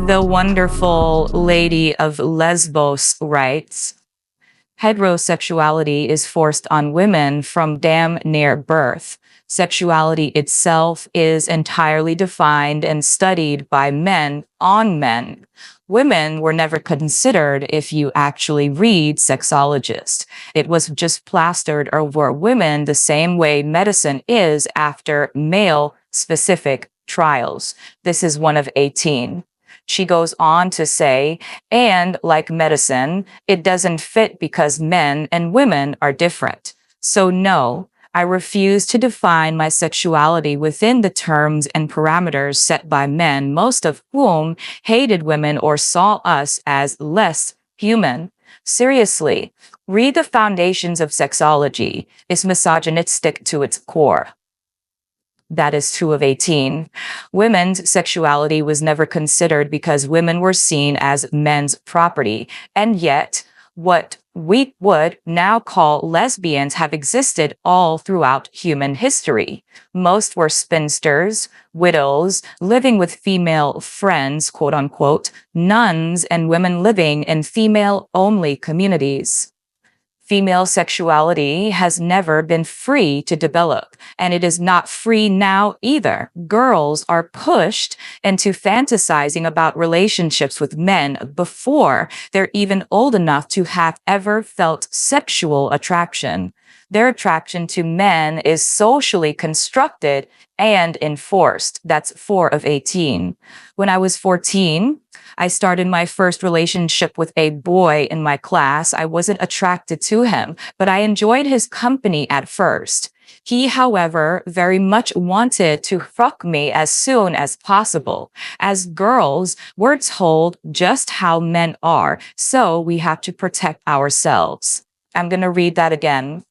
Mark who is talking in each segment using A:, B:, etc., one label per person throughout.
A: The wonderful Lady of Lesbos writes, heterosexuality is forced on women from damn near birth. Sexuality itself is entirely defined and studied by men on men. Women were never considered if you actually read Sexologist. It was just plastered over women the same way medicine is after male-specific trials. This is one of 18. She goes on to say, and like medicine, it doesn't fit because men and women are different. So no, I refuse to define my sexuality within the terms and parameters set by men, most of whom hated women or saw us as less human. Seriously, read the foundations of sexology. It's misogynistic to its core. That is 2 of 18. Women's sexuality was never considered because women were seen as men's property. And yet, what we would now call lesbians have existed all throughout human history. Most were spinsters, widows, living with female friends, quote unquote, nuns, and women living in female-only communities. Female sexuality has never been free to develop, and it is not free now either. Girls are pushed into fantasizing about relationships with men before they're even old enough to have ever felt sexual attraction. Their attraction to men is socially constructed and enforced. That's 4 of 18. When I was 14, I started my first relationship with a boy in my class. I wasn't attracted to him, but I enjoyed his company at first. He, however, very much wanted to fuck me as soon as possible. As girls, we're told just how men are, so we have to protect ourselves. I'm going to read that again.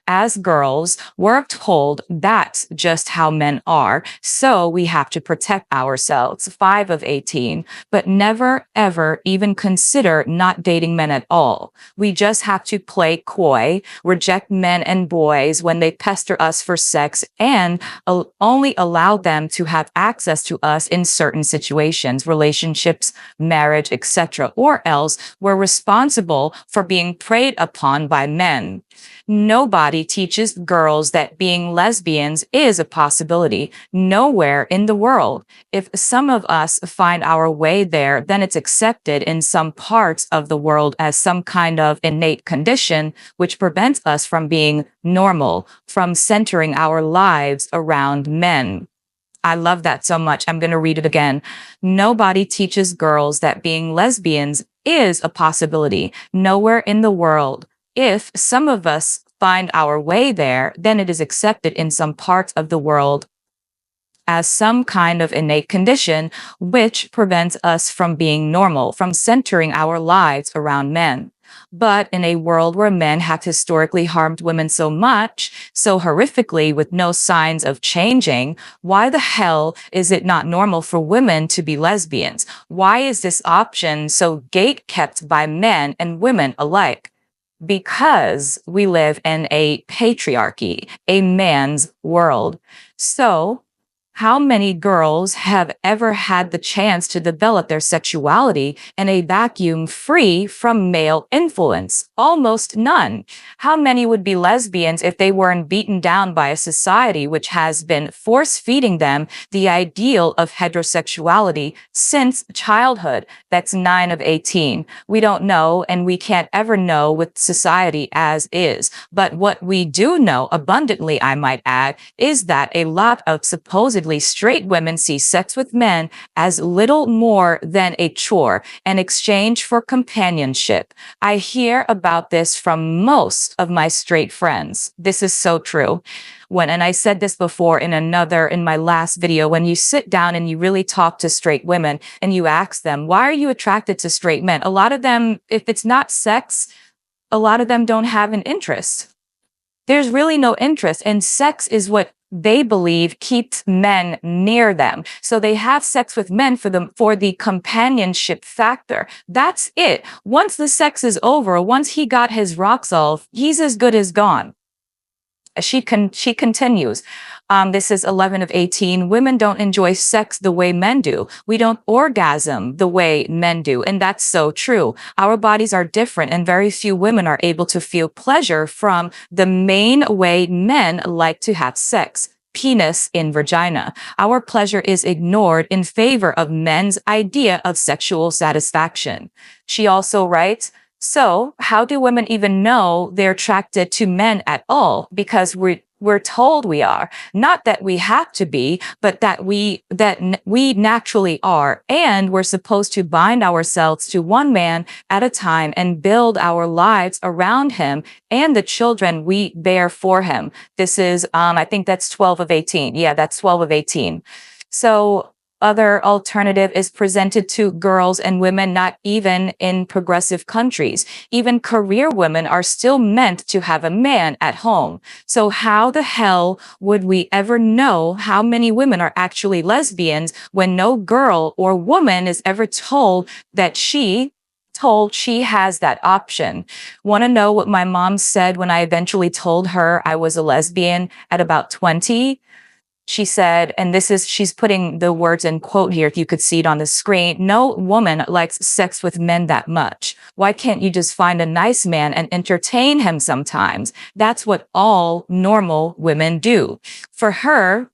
A: As girls, we're told that's just how men are, so we have to protect ourselves. 5 of 18, but never, ever even consider not dating men at all. We just have to play coy, reject men and boys when they pester us for sex, and only allow them to have access to us in certain situations, relationships, marriage, etc., or else we're responsible for being preyed upon by men. Nobody teaches girls that being lesbians is a possibility. Nowhere in the world. If some of us find our way there, then it's accepted in some parts of the world as some kind of innate condition, which prevents us from being normal, from centering our lives around men. I love that so much. I'm going to read it again. Nobody teaches girls that being lesbians is a possibility. Nowhere in the world. If some of us find our way there, then it is accepted in some parts of the world as some kind of innate condition which prevents us from being normal, from centering our lives around men. But in a world where men have historically harmed women so much, so horrifically, with no signs of changing, why the hell is it not normal for women to be lesbians? Why is this option so gate-kept by men and women alike? Because we live in a patriarchy, a man's world. So, how many girls have ever had the chance to develop their sexuality in a vacuum free from male influence? Almost none. How many would be lesbians if they weren't beaten down by a society which has been force-feeding them the ideal of heterosexuality since childhood? That's 9 of 18. We don't know, and we can't ever know with society as is. But what we do know abundantly, I might add, is that a lot of supposedly straight women see sex with men as little more than a chore, an exchange for companionship. I hear about this from most of my straight friends. This is so true. And I said this before in my last video, when you sit down and you really talk to straight women and you ask them, why are you attracted to straight men? A lot of them, if it's not sex, a lot of them don't have an interest. There's really no interest, and sex is what they believe keeps men near them. So they have sex with men for the companionship factor. That's it. Once the sex is over, once he got his rocks off, he's as good as gone. She continues. This is 11 of 18. Women don't enjoy sex the way men do. We don't orgasm the way men do. And that's so true. Our bodies are different, and very few women are able to feel pleasure from the main way men like to have sex. Penis in vagina. Our pleasure is ignored in favor of men's idea of sexual satisfaction. She also writes, so how do women even know they're attracted to men at all? Because we're told we are. Not that we have to be, but that we naturally are. And we're supposed to bind ourselves to one man at a time and build our lives around him and the children we bear for him. This is, I think that's 12 of 18. Yeah, that's 12 of 18. So other alternative is presented to girls and women, not even in progressive countries. Even career women are still meant to have a man at home. So how the hell would we ever know how many women are actually lesbians when no girl or woman is ever told she has that option? Want to know what my mom said when I eventually told her I was a lesbian at about 20? She said, and she's putting the words in quote here, if you could see it on the screen, no woman likes sex with men that much. Why can't you just find a nice man and entertain him sometimes? That's what all normal women do. For her,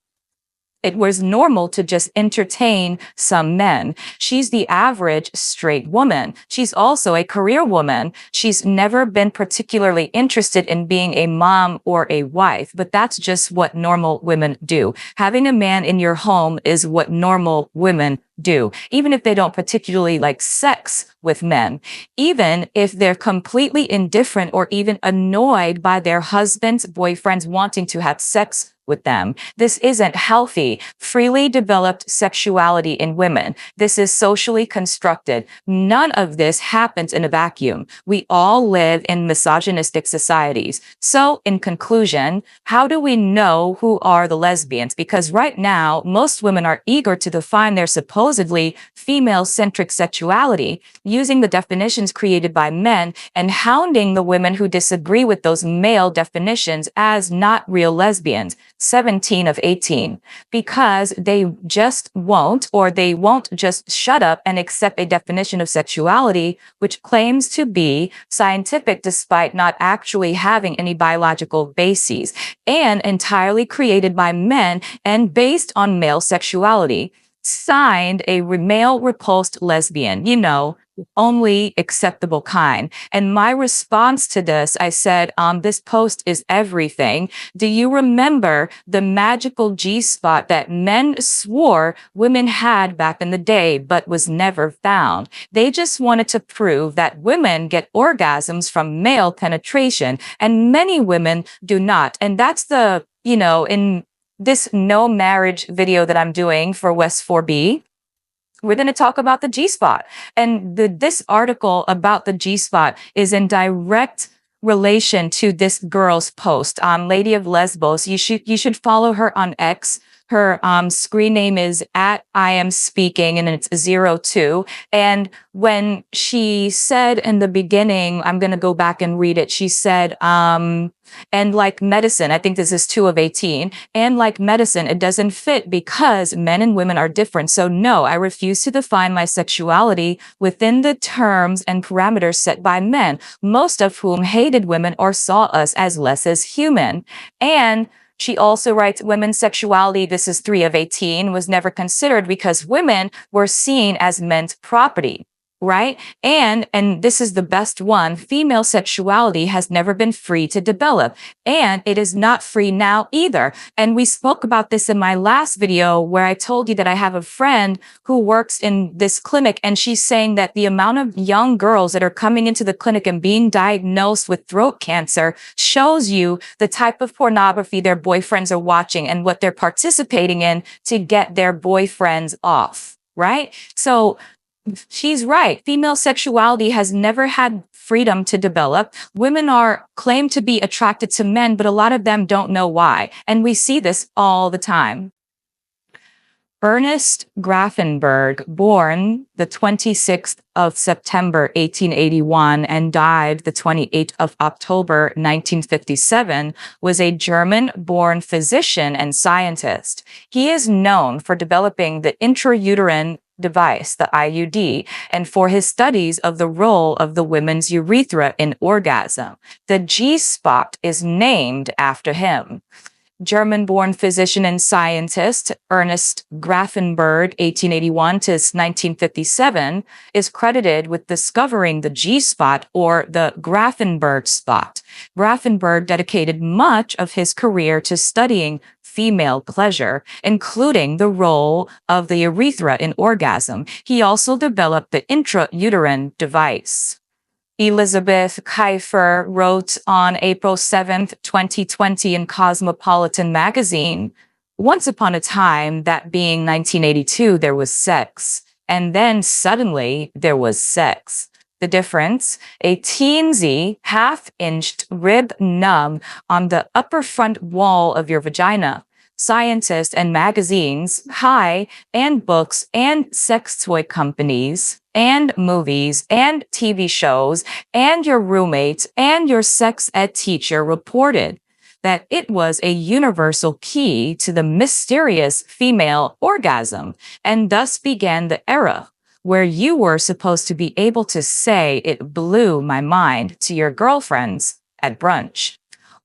A: it was normal to just entertain some men. She's the average straight woman. She's also a career woman. She's never been particularly interested in being a mom or a wife, but that's just what normal women do. Having a man in your home is what normal women do, even if they don't particularly like sex with men, even if they're completely indifferent or even annoyed by their husbands, boyfriends wanting to have sex with them. This isn't healthy, freely developed sexuality in women. This is socially constructed. None of this happens in a vacuum. We all live in misogynistic societies. So, in conclusion, how do we know who are the lesbians? Because right now, most women are eager to define their supposedly female-centric sexuality using the definitions created by men and hounding the women who disagree with those male definitions as not real lesbians. 17 of 18, because they just won't, or they won't just shut up and accept a definition of sexuality which claims to be scientific despite not actually having any biological bases, and entirely created by men and based on male sexuality. Signed, a male repulsed lesbian, only acceptable kind. And my response to this, I said, this post is everything. Do you remember the magical G-spot that men swore women had back in the day, but was never found? They just wanted to prove that women get orgasms from male penetration, and many women do not. And that's in this no marriage video that I'm doing for West 4B, we're going to talk about the G-spot. And this article about the G-spot is in direct relation to this girl's post. Lady of Lesbos, you should follow her on X. Her screen name is @IamSpeaking, and it's 02. And when she said in the beginning, I'm going to go back and read it. She said, and like medicine, I think this is 2 of 18, and like medicine, it doesn't fit because men and women are different. So no, I refuse to define my sexuality within the terms and parameters set by men, most of whom hated women or saw us as less as human. And she also writes, women's sexuality, this is 3 of 18, was never considered because women were seen as men's property. Right? And this is the best one. Female sexuality has never been free to develop, and it is not free now either. And we spoke about this in my last video where I told you that I have a friend who works in this clinic, and she's saying that the amount of young girls that are coming into the clinic and being diagnosed with throat cancer shows you the type of pornography their boyfriends are watching and what they're participating in to get their boyfriends off. Right? So She's right. Female sexuality has never had freedom to develop. Women are claimed to be attracted to men, but a lot of them don't know why. And we see this all the time. Ernest Grafenberg, born the 26th of September 1881 and died the 28th of October 1957, was a German-born physician and scientist. He is known for developing the intrauterine device, the IUD, and for his studies of the role of the women's urethra in orgasm. The G-spot is named after him. German-born physician and scientist Ernest Grafenberg, 1881 to 1957, is credited with discovering the G-spot or the Grafenberg spot. Grafenberg dedicated much of his career to studying female pleasure, including the role of the urethra in orgasm. He also developed the intrauterine device. Elizabeth Kiefer wrote on April 7th, 2020 in Cosmopolitan magazine, "Once upon a time, that being 1982, there was sex. And then suddenly there was sex. The difference? A teensy, half-inched rib nub on the upper front wall of your vagina. Scientists and magazines, high, and books and sex toy companies, and movies and TV shows, and your roommates and your sex ed teacher reported that it was a universal key to the mysterious female orgasm, and thus began the era where you were supposed to be able to say it blew my mind to your girlfriends at brunch.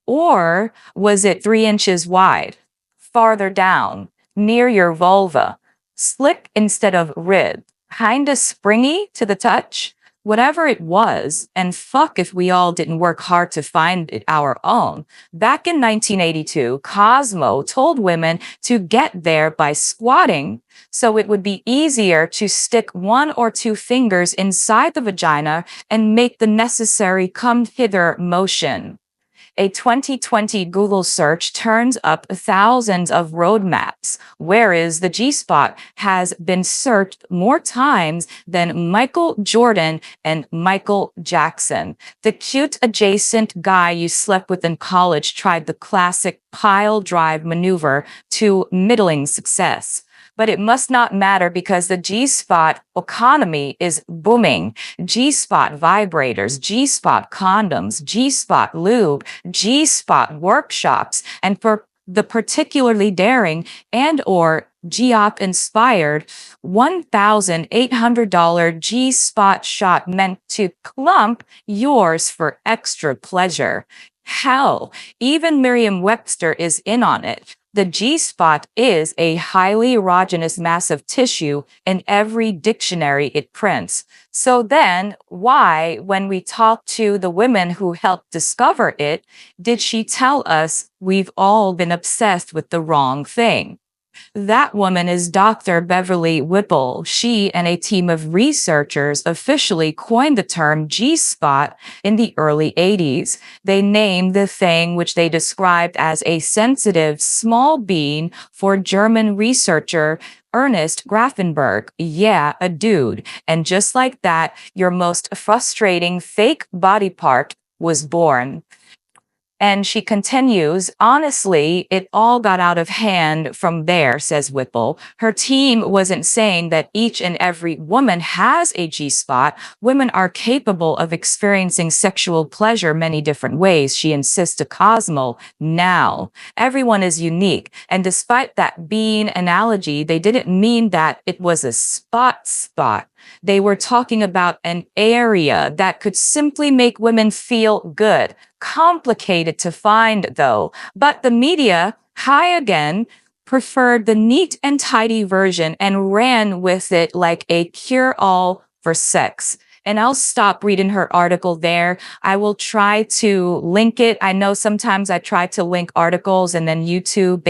A: Or was it 3 inches wide, farther down, near your vulva, slick instead of rib, kinda springy to the touch? Whatever it was, and fuck if we all didn't work hard to find it our own. Back in 1982, Cosmo told women to get there by squatting so it would be easier to stick 1 or 2 fingers inside the vagina and make the necessary come hither motion. A 2020 Google search turns up thousands of roadmaps, whereas the G-spot has been searched more times than Michael Jordan and Michael Jackson. The cute adjacent guy you slept with in college tried the classic pile drive maneuver to middling success. But it must not matter because the G-spot economy is booming. G-spot vibrators, G-spot condoms, G-spot lube, G-spot workshops, and for the particularly daring and or G-op inspired $1,800 G-spot shot meant to clump yours for extra pleasure. Hell, even Merriam-Webster is in on it. The G-spot is a highly erogenous mass of tissue in every dictionary it prints. So then, why, when we talk to the women who helped discover it, did she tell us we've all been obsessed with the wrong thing? That woman is Dr. Beverly Whipple. She and a team of researchers officially coined the term G-spot in the early 80s. They named the thing, which they described as a sensitive small bean, for German researcher Ernest Grafenberg. Yeah, a dude. And just like that, your most frustrating fake body part was born. And she continues, honestly, it all got out of hand from there, says Whipple. Her team wasn't saying that each and every woman has a G-spot. Women are capable of experiencing sexual pleasure many different ways, she insists to Cosmo. Now, everyone is unique. And despite that being analogy, they didn't mean that it was a spot. They were talking about an area that could simply make women feel good. Complicated to find, though. But the media, high again, preferred the neat and tidy version and ran with it like a cure-all for sex. And I'll stop reading her article there. I will try to link it. I know sometimes I try to link articles and then YouTube,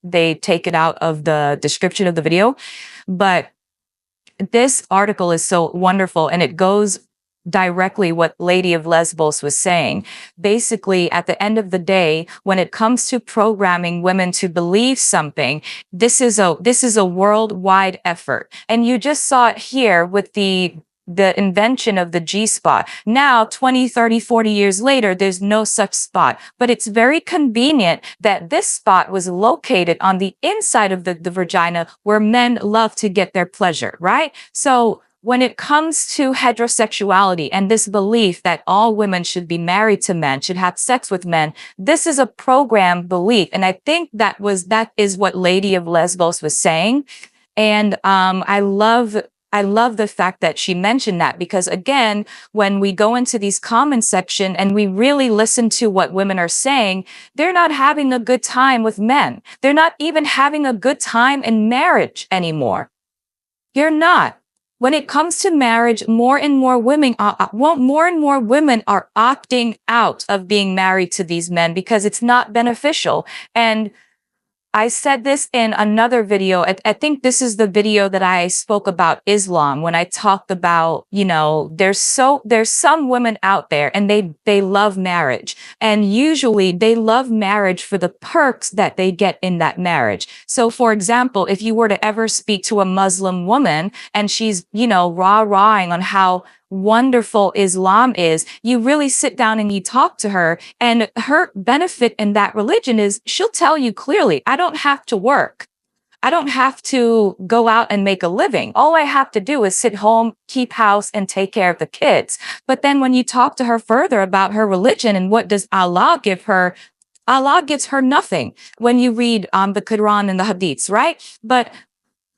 A: they take it out of the description of the video. But this article is so wonderful and it goes directly what Lady of Lesbos was saying. Basically, at the end of the day, when it comes to programming women to believe something, this is a worldwide effort. And you just saw it here with the invention of the G-spot. Now, 20, 30, 40 years later, there's no such spot. But it's very convenient that this spot was located on the inside of the vagina where men love to get their pleasure, right? So when it comes to heterosexuality and this belief that all women should be married to men, should have sex with men, this is a programmed belief. And I think that is what Lady of Lesbos was saying. And I love the fact that she mentioned that, because again, when we go into these comment section and we really listen to what women are saying, they're not having a good time with men. They're not even having a good time in marriage anymore. You're not. When it comes to marriage, more and more women are opting out of being married to these men because it's not beneficial. And I said this in another video. I think this is the video that I spoke about Islam when I talked about, there's some women out there and they love marriage, and usually they love marriage for the perks that they get in that marriage. So for example, if you were to ever speak to a Muslim woman and she's, rah-rahing on how wonderful Islam is, you really sit down and you talk to her, and her benefit in that religion is she'll tell you clearly, I don't have to work. I don't have to go out and make a living. All I have to do is sit home, keep house, and take care of the kids. But then when you talk to her further about her religion and what does Allah give her, Allah gives her nothing when you read the Quran and the Hadiths, right? But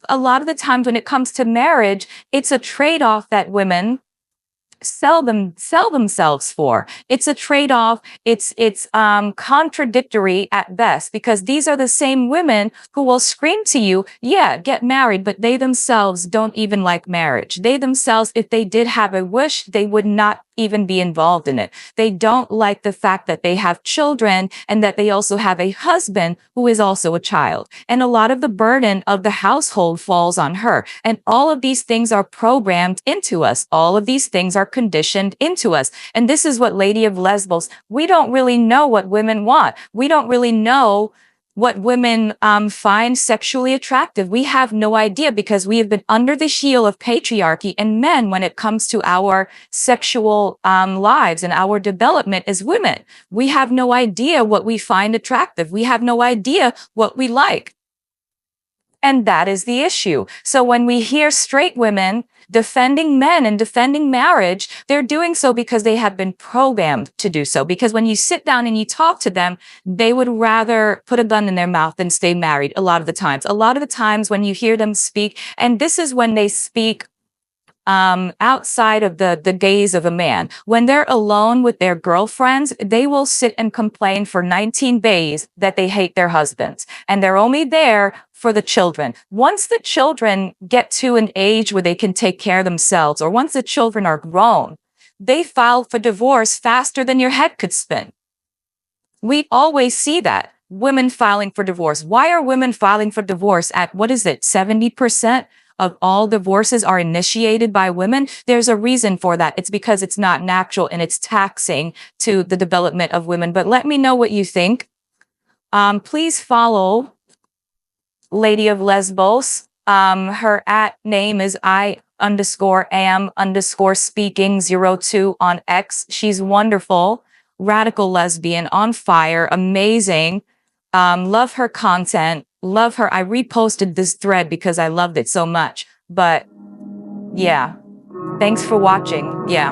A: a lot of the times when it comes to marriage, it's a trade-off that women sell themselves for. It's a trade-off. It's contradictory at best, because these are the same women who will scream to you, yeah, get married, but they themselves don't even like marriage. They themselves, if they did have a wish, they would not even be involved in it. They don't like the fact that they have children and that they also have a husband who is also a child. And a lot of the burden of the household falls on her. And all of these things are programmed into us. All of these things are conditioned into us. And this is what Lady of Lesbos, we don't really know what women want. We don't really know what women find sexually attractive. We have no idea, because we have been under the heel of patriarchy and men when it comes to our sexual lives and our development as women. We have no idea what we find attractive. We have no idea what we like. And that is the issue. So when we hear straight women defending men and defending marriage, they're doing so because they have been programmed to do so. Because when you sit down and you talk to them, they would rather put a gun in their mouth than stay married a lot of the times. A lot of the times when you hear them speak, and this is when they speak outside of the gaze of a man. When they're alone with their girlfriends, they will sit and complain for 19 days that they hate their husbands. And they're only there for the children. Once the children get to an age where they can take care of themselves, or once the children are grown, they file for divorce faster than your head could spin. We always see that. Women filing for divorce. Why are women filing for divorce at, 70%? Of all divorces are initiated by women? There's a reason for that. It's because it's not natural and it's taxing to the development of women. But let me know what you think. Please follow Lady of Lesbos. Her @name is I_am_speaking02 on X. She's wonderful, radical lesbian, on fire, amazing. Love her content. Love her. I reposted this thread because I loved it so much. But yeah, thanks for watching. Yeah.